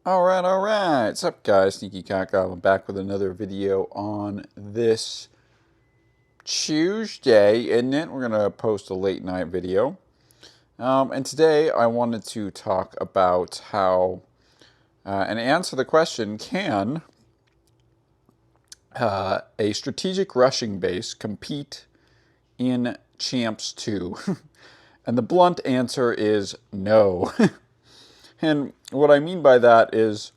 All right. What's up, guys? Sneaky Cat Goblin back with another video on this Tuesday, isn't it? We're going to post a late night video. And today I wanted to talk about how, and answer the question, can a strategic rushing base compete in Champs 2? And the blunt answer is no. And what I mean by that is,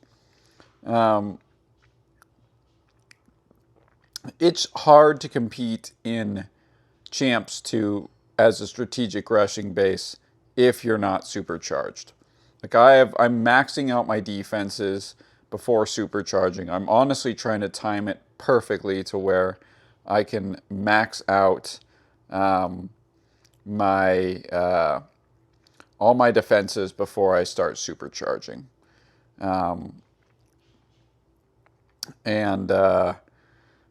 it's hard to compete in Champs 2 as a strategic rushing base if you're not supercharged. Like I'm maxing out my defenses before supercharging. I'm honestly trying to time it perfectly to where I can max out my all my defenses before I start supercharging. And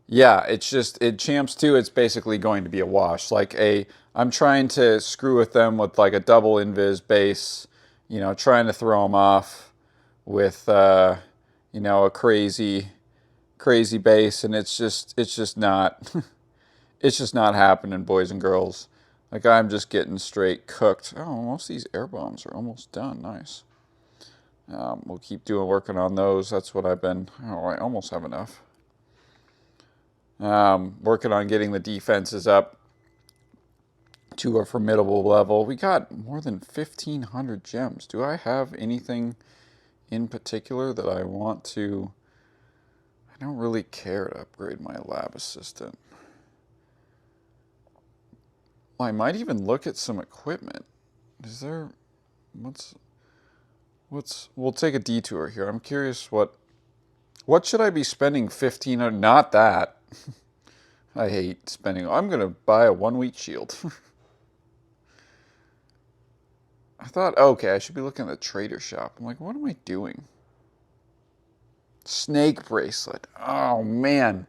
yeah, it's just Champs 2. It's basically going to be a wash. I'm trying to screw with them with like a double invis base, trying to throw them off with a crazy base, and it's just not it's just not happening, boys and girls. Like, I'm just getting straight cooked. Oh, most of these air bombs are almost done. Nice. We'll keep working on those. That's what I've been. Oh, I almost have enough. Working on getting the defenses up to a formidable level. We got more than 1,500 gems. Do I have anything in particular that I want to... I don't really care to upgrade my lab assistant. Well, I might even look at some equipment. Is there... We'll take a detour here. I'm curious what should I be spending 1,500? Not that. I hate spending. I'm going to buy a 1-week shield. I thought, okay, I should be looking at the trader shop. I'm like, what am I doing? Snake bracelet. Oh, man.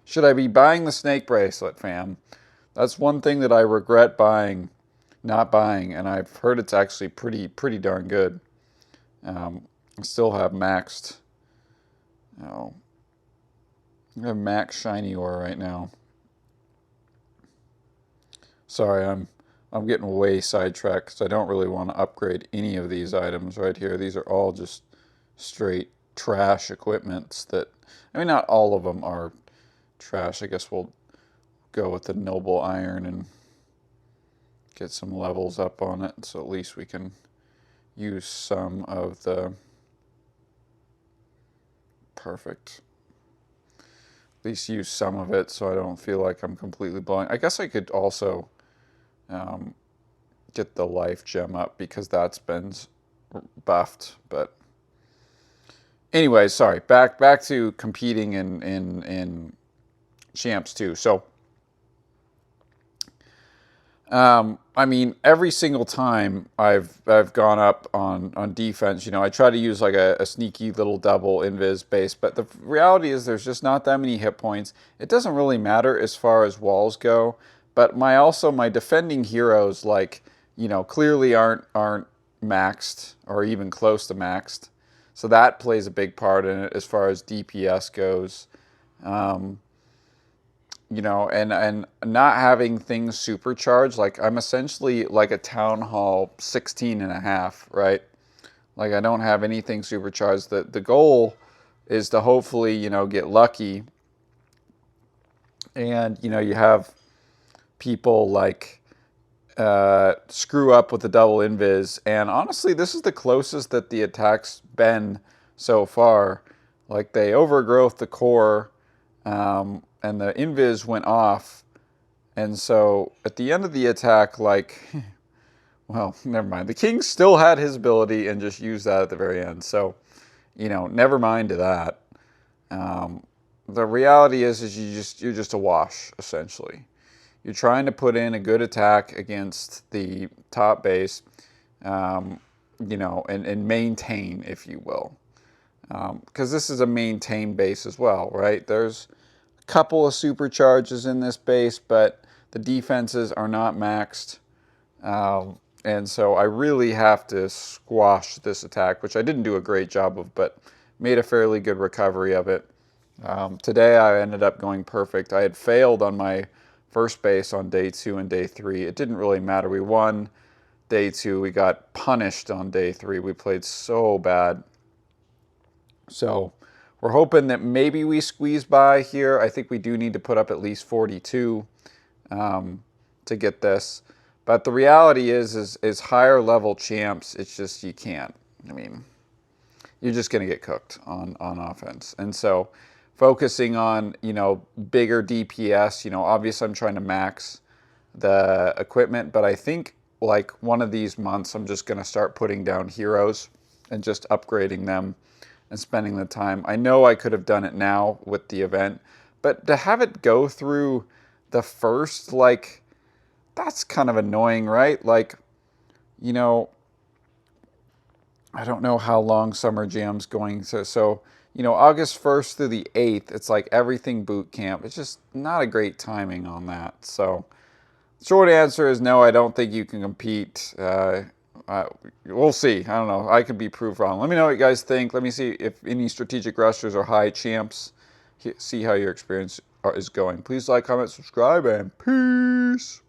Should I be buying the snake bracelet, fam? That's one thing that I regret not buying, and I've heard it's actually pretty darn good. I still have maxed. Oh, I have max shiny ore right now. Sorry, I'm getting way sidetracked because I don't really want to upgrade any of these items right here. These are all just straight trash equipments that, I mean, not all of them are trash. I guess we'll go with the noble iron and get some levels up on it, so at least we can use some of the perfect. At least use some of it so I don't feel like I'm completely blowing. I guess I could also get the life gem up because that's been buffed. But anyway, sorry. Back to competing in Champs 2. So I mean, every single time I've gone up on defense, I try to use like a sneaky little double invis base, but the reality is there's just not that many hit points. It doesn't really matter as far as walls go, but my defending heroes, like, clearly aren't maxed or even close to maxed. So that plays a big part in it as far as DPS goes. And not having things supercharged, like I'm essentially like a Town Hall 16 and a half, right? Like I don't have anything supercharged. The goal is to hopefully, get lucky. And, you have people like screw up with the double invis. And honestly, this is the closest that the attack's been so far. Like they overgrowth the core, and the invis went off, and so at the end of the attack, like, well, never mind. The king still had his ability and just used that at the very end. So, never mind to that. The reality is you're just a wash essentially. You're trying to put in a good attack against the top base, and maintain, if you will, because this is a maintain base as well, right? There's couple of supercharges in this base, but the defenses are not maxed. And so I really have to squash this attack, which I didn't do a great job of, but made a fairly good recovery of it. Today I ended up going perfect. I had failed on my first base on day 2 and day 3. It didn't really matter. We won day 2. We got punished on day 3. We played so bad. So we're hoping that maybe we squeeze by here. I think we do need to put up at least 42 to get this. But the reality is higher level champs, it's just you can't. I mean, you're just going to get cooked on offense. And so focusing on, bigger DPS, obviously I'm trying to max the equipment, but I think like one of these months I'm just going to start putting down heroes and just upgrading them and spending the time. I know I could have done it now with the event, but to have it go through the first, like, that's kind of annoying, right? Like, I don't know how long Summer Jam's going to. So, August 1st through the 8th, it's like everything boot camp. It's just not a great timing on that. So, short answer is no, I don't think you can compete. We'll see. I don't know. I could be proved wrong. Let me know what you guys think. Let me see if any strategic rushers or high champs. See how your experience is going. Please like, comment, subscribe, and peace.